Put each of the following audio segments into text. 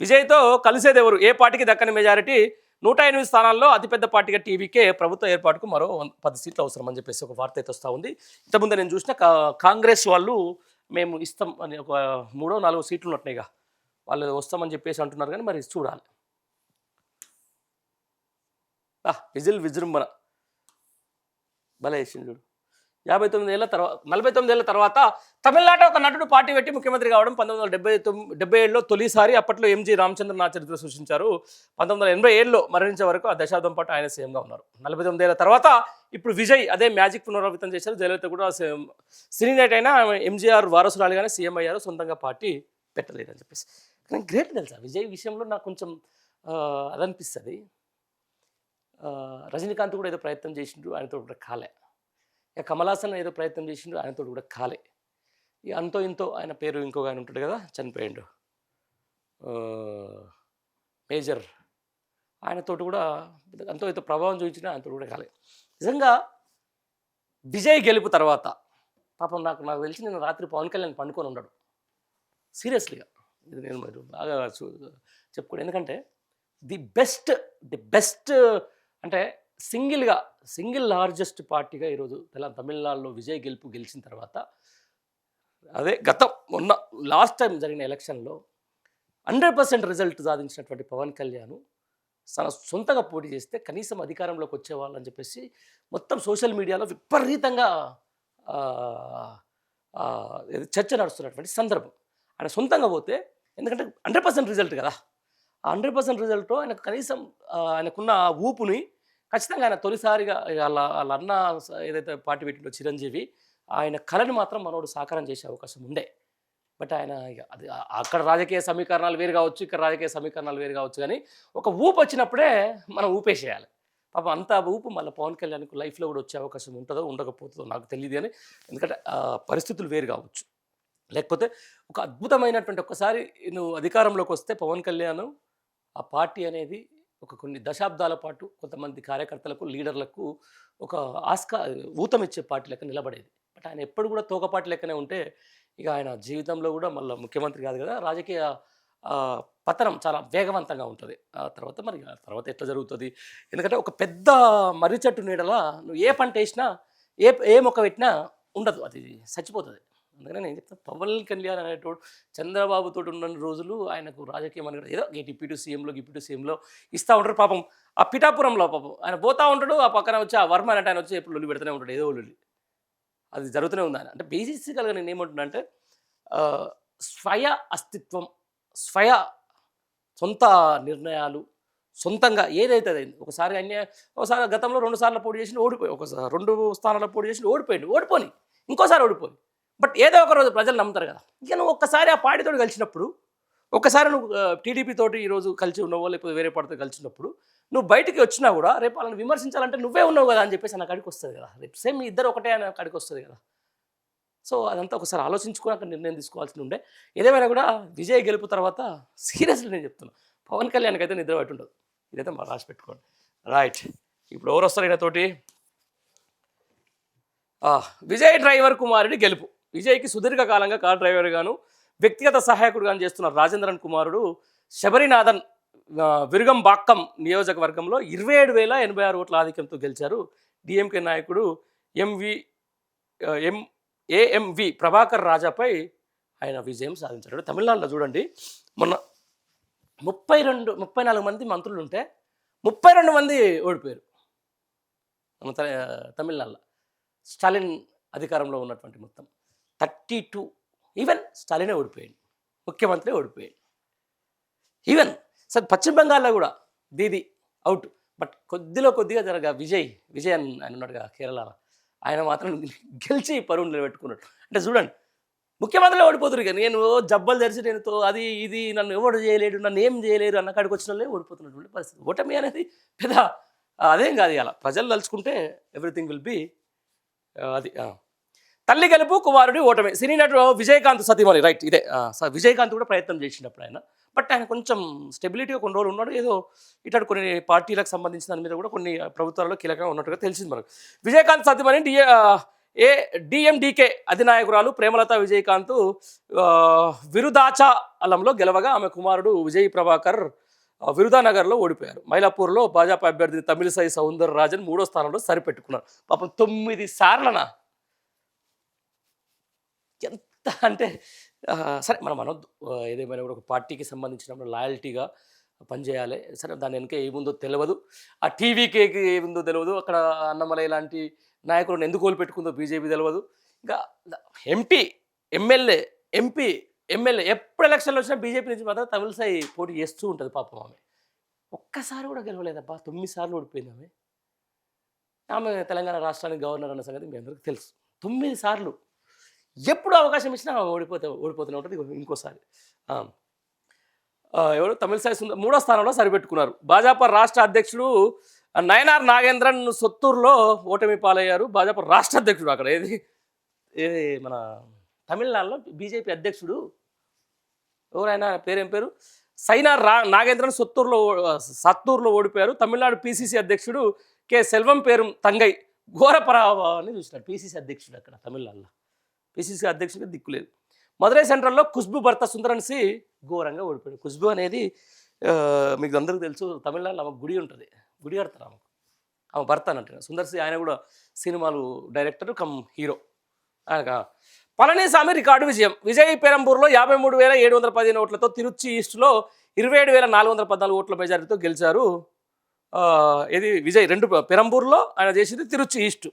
విజయ్తో కలిసేది ఎవరు? ఏ పార్టీకి దక్కని మెజారిటీ 108 స్థానాల్లో అతిపెద్ద పార్టీగా టీవీకే ప్రభుత్వ ఏర్పాటుకు మరో 10 సీట్లు అవసరం అని చెప్పేసి ఒక వార్త అయితే వస్తూ ఉంది. ఇంతకుముందు నేను చూసిన కాంగ్రెస్ వాళ్ళు మేము ఇస్తాం అని ఒక 3-4 సీట్లు ఉన్నట్టున్నాయిగా, వాళ్ళు వస్తామని చెప్పేసి అంటున్నారు. కానీ మరి చూడాలి. విజృంభణ భలే వేసింది చూడు. 49 ఏళ్ల తర్వాత తమిళనాట ఒక నటుడు పార్టీ పెట్టి ముఖ్యమంత్రి కావడం 1977లో తొలిసారి. అప్పట్లో ఎంజి రామచంద్రన్ ఆ చరిత్ర సృష్టించారు. 1987లో మరణించే వరకు ఆ దశాబ్దం పాటు ఆయన సీఎంగా ఉన్నారు. 49 ఏళ్ల తర్వాత ఇప్పుడు విజయ్ అదే మ్యాజిక్ పునరావృతం చేశారు. జయలలిత కూడా సినీ నైట్ అయినా ఎంజీఆర్ వారసురాలుగానే సీఎం అయ్యారు, సొంతంగా పార్టీ పెట్టలేదని చెప్పేసి. కానీ గ్రేట్ తెలుసా విజయ్ విషయంలో నాకు కొంచెం అదనిపిస్తుంది. రజనీకాంత్ కూడా ఏదో ప్రయత్నం చేసిండ్రు, ఆయనతో కూడా కాలే. ఇక కమల్ హాసన్ ఏదో ప్రయత్నం చేసిండ్రు, ఆయనతో కూడా కాలే. ఇక అంతో ఇంతో ఆయన పేరు ఇంకొక ఆయన ఉంటాడు కదా, చనిపోయిండు, మేజర్, ఆయనతో కూడా అంతో ఇంతో ప్రభావం చూపించిన ఆయనతో కూడా కాలే. నిజంగా విజయ్ గెలుపు తర్వాత పాపం నాకు తెలిసి నేను రాత్రి పవన్ కళ్యాణ్ పండుకొని ఉన్నాడు సీరియస్లీగా. ఇది నేను బాగా చెప్పుకోండి. ఎందుకంటే ది బెస్ట్ అంటే సింగిల్ లార్జెస్ట్ పార్టీగా ఈరోజు తమిళనాడులో విజయ్ గెలిచిన తర్వాత, అదే మొన్న లాస్ట్ టైం జరిగిన ఎలక్షన్లో 100% రిజల్ట్ సాధించినటువంటి పవన్ కళ్యాణ్ తన సొంతంగా పోటీ చేస్తే కనీసం అధికారంలోకి వచ్చేవాళ్ళని చెప్పేసి మొత్తం సోషల్ మీడియాలో విపరీతంగా చర్చ నడుస్తున్నటువంటి సందర్భం. ఆయన సొంతంగా పోతే, ఎందుకంటే 100% రిజల్ట్ కదా, ఆ 100% రిజల్ట్తో ఆయన కనీసం ఆయనకున్న ఊపుని ఖచ్చితంగా ఆయన తొలిసారిగా వాళ్ళ అన్న ఏదైతే పార్టీ పెట్టిండో చిరంజీవి, ఆయన కళని మాత్రం మనోడు సాకారం చేసే అవకాశం ఉండే. బట్ ఆయన అది అక్కడ రాజకీయ సమీకరణాలు వేరు కావచ్చు, ఇక్కడ రాజకీయ సమీకరణాలు వేరు కావచ్చు, కానీ ఒక ఊపు వచ్చినప్పుడే మనం ఊపేసేయాలి. పాపం అంత ఊపు మళ్ళీ పవన్ కళ్యాణ్కు లైఫ్లో కూడా వచ్చే అవకాశం ఉంటుందో ఉండకపోతుందో నాకు తెలియదు. కానీ ఎందుకంటే పరిస్థితులు వేరు కావచ్చు. లేకపోతే ఒక అద్భుతమైనటువంటి ఒక్కసారి నువ్వు అధికారంలోకి వస్తే పవన్ కళ్యాణ్ ఆ పార్టీ అనేది కొన్ని దశాబ్దాల పాటు కొంతమంది కార్యకర్తలకు, లీడర్లకు ఒక ఊతమిచ్చే పార్టీ లెక్క నిలబడేది. బట్ ఆయన ఎప్పుడు కూడా తోకపాటి లెక్కనే ఉంటే ఇక ఆయన జీవితంలో కూడా మళ్ళీ ముఖ్యమంత్రి కాదు కదా, రాజకీయ పతనం చాలా వేగవంతంగా ఉంటుంది. ఆ తర్వాత ఎట్లా జరుగుతుంది? ఎందుకంటే ఒక పెద్ద మర్రి చెట్టు నీడలా నువ్వు ఏ పంట వేసినా, ఏ మొక్క పెట్టినా ఉండదు, అది చచ్చిపోతుంది. అందుకనే నేను చెప్తాను, పవన్ కళ్యాణ్ అనేటోడు చంద్రబాబుతో ఉన్న రోజులు ఆయనకు రాజకీయం అని ఏదో డిప్యూటీ సీఎంలో ఇస్తూ ఉంటారు. పాపం ఆ పిఠాపురంలో పాపం ఆయన పోతూ ఉంటాడు, ఆ పక్కన వచ్చి ఆ వర్మ అంటే ఆయన వచ్చి ఎప్పుడు లొల్లి పెడుతూనే ఉంటాడు, ఏదో లొల్లి అది జరుగుతూనే ఉంది. ఆయన అంటే బేసిక్గా నేను ఏమంటున్నా అంటే స్వయ అస్తిత్వం, సొంత నిర్ణయాలు, సొంతంగా ఏదైతే అయింది. ఒకసారి గతంలో 2 సార్లు పోటీ చేసి ఓడిపోయి, 2 స్థానాల్లో పోటీ చేసి ఓడిపోయి ఇంకోసారి ఓడిపోయి. బట్ ఏదో ఒక రోజు ప్రజలు నమ్ముతారు కదా. ఇక నువ్వు ఒక్కసారి ఆ పార్టీతో కలిసినప్పుడు, ఒక్కసారి నువ్వు టీడీపీ తోటి ఈరోజు కలిసి ఉన్నావో లేకపోతే వేరే పార్టీతో కలిసినప్పుడు నువ్వు బయటికి వచ్చినా కూడా రేపు వాళ్ళని విమర్శించాలంటే నువ్వే ఉన్నావు కదా అని చెప్పేసి నా కాడికి వస్తుంది కదా. రేపు సేమ్ మీ ఇద్దరు ఒకటే అనే కాడికి వస్తుంది కదా. సో అదంతా ఒకసారి ఆలోచించుకొని అక్కడ నిర్ణయం తీసుకోవాల్సి ఉండే. ఏదేమైనా కూడా విజయ్ గెలుపు తర్వాత సీరియస్లీ నేను చెప్తున్నాను, పవన్ కళ్యాణ్కి అయితే నిద్ర పట్టి ఉండదు. ఇదైతే మా రాసి పెట్టుకోండి. రైట్, ఇప్పుడు ఎవరు వస్తారు ఈయనతోటి? విజయ్ డ్రైవర్ కుమారుడి గెలుపు. విజయ్కి సుదీర్ఘకాలంగా కార్ డ్రైవర్గాను వ్యక్తిగత సహాయకుడుగా చేస్తున్న రాజేంద్రన్ కుమారుడు శబరినాథన్ విరుగంబాక్కం నియోజకవర్గంలో 27,086 ఓట్ల ఆధిక్యంతో గెలిచారు. డిఎంకే నాయకుడు ఏఎంవి ప్రభాకర్ రాజాపై ఆయన విజయం సాధించాడు. తమిళనాడులో చూడండి, మొన్న 34 మంది మంత్రులు ఉంటే 32 మంది ఓడిపోయారు. తమిళనాడులో స్టాలిన్ అధికారంలో ఉన్నటువంటి మొత్తం 32, ఈవెన్ స్టాలినే ఓడిపోయాడు, ముఖ్యమంత్రి ఓడిపోయాడు. ఈవెన్ సార్ పశ్చిమ బెంగాల్లో కూడా దీది అవుట్. బట్ కొద్దిగా విజయ్ అని ఆయన ఉన్నాడుగా కేరళలో, ఆయన మాత్రం గెలిచి పరువు నిలబెట్టుకున్నాడు. అంటే చూడండి, ముఖ్యమంత్రిలో ఓడిపోతున్నారు. కానీ నేను జబ్బలు తెరిచి నేను అది ఇది నన్ను ఎవడు చేయలేడు, నన్ను ఏం చేయలేరు అన్న కాడికి వచ్చిన వాళ్ళే ఓడిపోతున్నటువంటి పరిస్థితి. ఓటమి అనేది పెద్ద అదేం కాదు. ఇలా ప్రజలు తలుచుకుంటే ఎవ్రీథింగ్ విల్ బి అది. తల్లి గెలుపు, కుమారుడి ఓటమి. సినీ నటుడు విజయకాంత్ సతీమణి, రైట్ ఇదే. విజయకాంత్ కూడా ప్రయత్నం చేసినప్పుడు ఆయన, బట్ ఆయన కొంచెం స్టెబిలిటీగా కొన్ని రోజులు ఉన్నాడు. ఏదో ఇట్లాంటి కొన్ని పార్టీలకు సంబంధించిన దాని మీద కూడా కొన్ని ప్రభుత్వాలలో కీలకంగా ఉన్నట్టుగా తెలిసింది మనకు. విజయకాంత్ సతీమణి ఏ డిఎండికే అధినాయకురాలు ప్రేమలత విజయకాంత్ విరుదాచలంలో గెలవగా ఆమె కుమారుడు విజయ్ ప్రభాకర్ విరుదానగర్లో ఓడిపోయారు. మైలాపూర్లో భాజపా అభ్యర్థి తమిళిసై సౌందరరాజన్ 3వ స్థానంలో సరిపెట్టుకున్నారు. పాపం 9 సార్లనా, ఎంత అంటే సరే మనం అనొద్దు. ఏదేమైనా కూడా ఒక పార్టీకి సంబంధించినప్పుడు లాయల్టీగా పనిచేయాలి. సరే దాని వెనక ఏముందో తెలియదు, ఆ టీవీకేకి ఏముందో తెలియదు, అక్కడ అన్నమలై లాంటి నాయకులను ఎందుకు కోల్పెట్టుకుందో బీజేపీ తెలియదు. ఇంకా ఎంపీ, ఎమ్మెల్యే, ఎంపీ, ఎమ్మెల్యే ఎప్పుడు ఎలక్షన్లు వచ్చినా బీజేపీ నుంచి మాత్రం తమిళసై పోటీ చేస్తూ ఉంటుంది. పాపం ఆమె ఒక్కసారి కూడా గెలవలేదబ్బా, 9 సార్లు ఓడిపోయింది ఆమె. ఆమె తెలంగాణ రాష్ట్రానికి గవర్నర్ అన్న సంగతి మీ అందరికీ తెలుసు. 9 సార్లు ఎప్పుడు అవకాశం ఇచ్చినా ఆమె ఓడిపోతూనే ఉంటుంది. ఇంకోసారి ఎవరు తమిళసై 3వ స్థానంలో సరిపెట్టుకున్నారు. భాజపా రాష్ట్ర అధ్యక్షుడు నయనార్ నాగేంద్రన్ సొత్తూరులో ఓటమి పాలయ్యారు. భాజపా రాష్ట్ర అధ్యక్షుడు అక్కడ ఏది మన తమిళనాడులో బీజేపీ అధ్యక్షుడు ఎవరైనా పేరేం పేరు సైనార్ నాగేంద్రన్ సత్తూరులో ఓడిపోయారు. తమిళనాడు పీసీసీ అధ్యక్షుడు కె సెల్వం పేరు తంగై ఘోర పరాభవాన్ని చూసినాడు. పీసీసీ అధ్యక్షుడు అక్కడ తమిళనాడులో పీసీసీ అధ్యక్షుడికి దిక్కులేదు. మదురై సెంట్రల్లో ఖుష్బు భర్త సుందరన్సి ఘోరంగా ఓడిపోయాడు. ఖుష్బు అనేది మీకు అందరికీ తెలుసు, తమిళనాడులో ఆమె గుడి ఉంటుంది, గుడి కడతారు ఆమె భర్త అంటే సుందర్సి. ఆయన కూడా సినిమాలు డైరెక్టర్ కమ్ హీరో. ఆయన పళనిస్వామి రికార్డు విజయం. విజయ్ పెరంబూర్లో 53,715 ఓట్లతో, తిరుచి ఈస్ట్లో 27,414 ఓట్ల మెజారిటీతో గెలిచారు. ఇది విజయ్. 2 పెరంబూర్లో ఆయన చేసింది, తిరుచి ఈస్ట్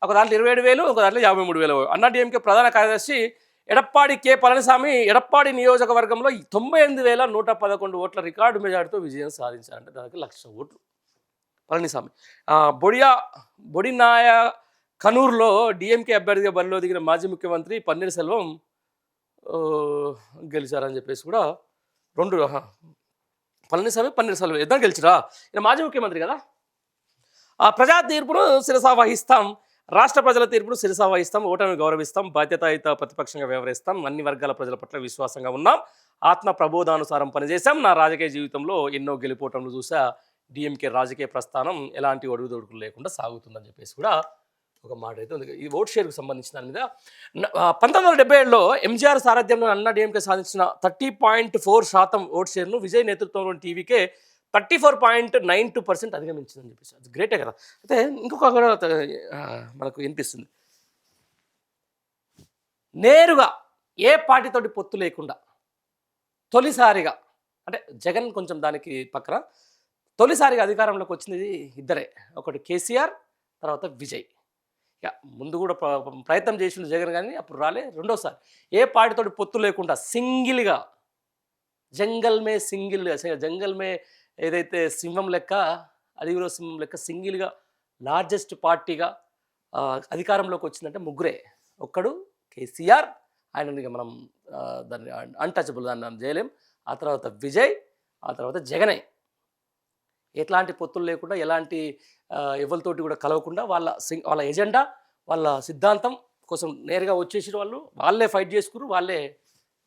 ఒక దాంట్లో 27,000, ఒక దాంట్లో 53,000. అన్నాడీఎంకే ప్రధాన కార్యదర్శి ఎడప్పాడి కె పళనిస్వామి ఎడప్పాడి నియోజకవర్గంలో 98,111 ఓట్ల రికార్డు మెజారిటీతో విజయం సాధించారంటే దానికి 1,00,000 ఓట్లు పళనిస్వామి. బొడినాయ కనూర్లో డిఎంకే అభ్యర్థిగా బరిలో దిగిన మాజీ ముఖ్యమంత్రి పన్నీర్ సెల్వం గెలిచారని చెప్పేసి కూడా 2 పళనిస్వామి పన్నీర్ సెల్వం ఇద్దరు గెలిచిరా. ఈయన మాజీ ముఖ్యమంత్రి కదా. ప్రజా తీర్పును శిరసా వహిస్తాం, రాష్ట్ర ప్రజల తీర్పును శిరసా వహిస్తాం, ఓటమిని గౌరవిస్తాం, బాధ్యతాయుత ప్రతిపక్షంగా వ్యవహరిస్తాం, అన్ని వర్గాల ప్రజల పట్ల విశ్వాసంగా ఉన్నాం, ఆత్మ ప్రబోధానుసారం పనిచేశాం, నా రాజకీయ జీవితంలో ఎన్నో గెలిపోవటంలో చూసా, డిఎంకే రాజకీయ ప్రస్థానం ఎలాంటి ఒడుగుదొడుకులు లేకుండా సాగుతుందని చెప్పేసి కూడా ఒక మాట అయితే ఉంది. ఈ ఓట్ షేర్కు సంబంధించిన దాని మీద 1977లో ఎంజీఆర్ సారథ్యంలో అన్నా డిఎంకే సాధించిన 30.4% ఓట్ షేర్ను విజయ్ నేతృత్వంలోని టీవీకే 34.92% అధిగమించిందని చెప్పేసి అది గ్రేటే కదా. అయితే ఇంకొక మనకు వినిపిస్తుంది, నేరుగా ఏ పార్టీతోటి పొత్తు లేకుండా తొలిసారిగా, అంటే జగన్ కొంచెం దానికి పక్కన, తొలిసారిగా అధికారంలోకి వచ్చింది ఇద్దరే, ఒకటి కేసీఆర్, తర్వాత విజయ్. ఇక ముందు కూడా ప్రయత్నం చేసిండు జగన్, కానీ అప్పుడు రాలే. రెండోసారి ఏ పార్టీతోటి పొత్తు లేకుండా సింగిల్గా జంగల్ మే ఏదైతే సింహం లెక్క, అడవిలో సింహం లెక్క సింగిల్గా లార్జెస్ట్ పార్టీగా అధికారంలోకి వచ్చిందంటే ముగ్గురే. ఒక్కడు కేసీఆర్, ఆయన మనం దాన్ని అన్టచబుల్, దాన్ని చేయలేం. ఆ తర్వాత విజయ్, ఆ తర్వాత జగనే. ఎట్లాంటి పొత్తులు లేకుండా, ఎలాంటి ఎవరితోటి కూడా కలవకుండా వాళ్ళ ఎజెండా, వాళ్ళ సిద్ధాంతం కోసం నేరుగా వచ్చేసిన వాళ్ళే ఫైట్ చేసుకురు, వాళ్ళే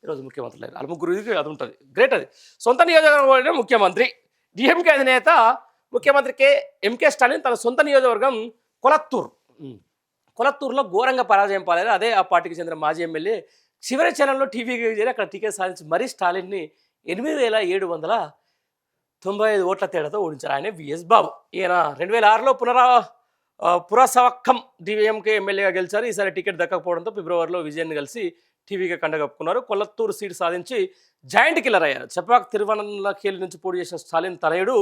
ఈరోజు ముఖ్యమంత్రులు అయ్యారు. వాళ్ళ ముగ్గురికి అది ఉంటుంది, గ్రేట్. అది సొంత నియోజకవర్గం ముఖ్యమంత్రి. డిఎంకే అధినేత ముఖ్యమంత్రి ఎంకే స్టాలిన్ తన సొంత నియోజకవర్గం కొలత్తూరులో ఘోరంగా పరాజయం పాలయ్యారు. అదే ఆ పార్టీకి చెందిన మాజీ ఎమ్మెల్యే చివరి చరణంలో టీవీకి చేరి అక్కడ టికెట్ సాధించి మరీ స్టాలిన్ని 8,795 ఓట్ల తేడాతో ఓడించారు. ఆయన విఎస్ బాబు. ఈయన 2006లో పురసవక్కం డిఎంకే ఎమ్మెల్యేగా గెలిచారు. ఈసారి టికెట్ దక్కకపోవడంతో ఫిబ్రవరిలో విజయాన్ని కలిసి టీవీకి కండగప్పుకున్నారు. కొల్లత్తూరు సీటు సాధించి జాయింట్ కిల్లర్ అయ్యారు. చపాక్ తిరువనలకేలి నుంచి పోటీ చేసిన స్టాలిన్ తనయుడు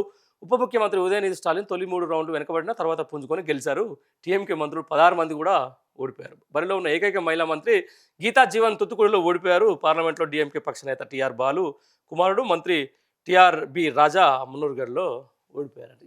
ఉప ముఖ్యమంత్రి ఉదయనిధి స్టాలిన్ తొలి 3 రౌండ్లు వెనకబడిన తర్వాత పుంజుకొని గెలిచారు. టీఎంకే మంత్రులు 16 మంది కూడా ఓడిపోయారు. బరిలో ఉన్న ఏకైక మహిళా మంత్రి గీతా జీవన్ తుత్తుకుడిలో ఓడిపోయారు. పార్లమెంట్లో డిఎంకే పక్ష నేత టీఆర్ బాలు కుమారుడు మంత్రి టీఆర్ బి రాజా మున్నూరుగఢ్లో ఓడిపోయారు.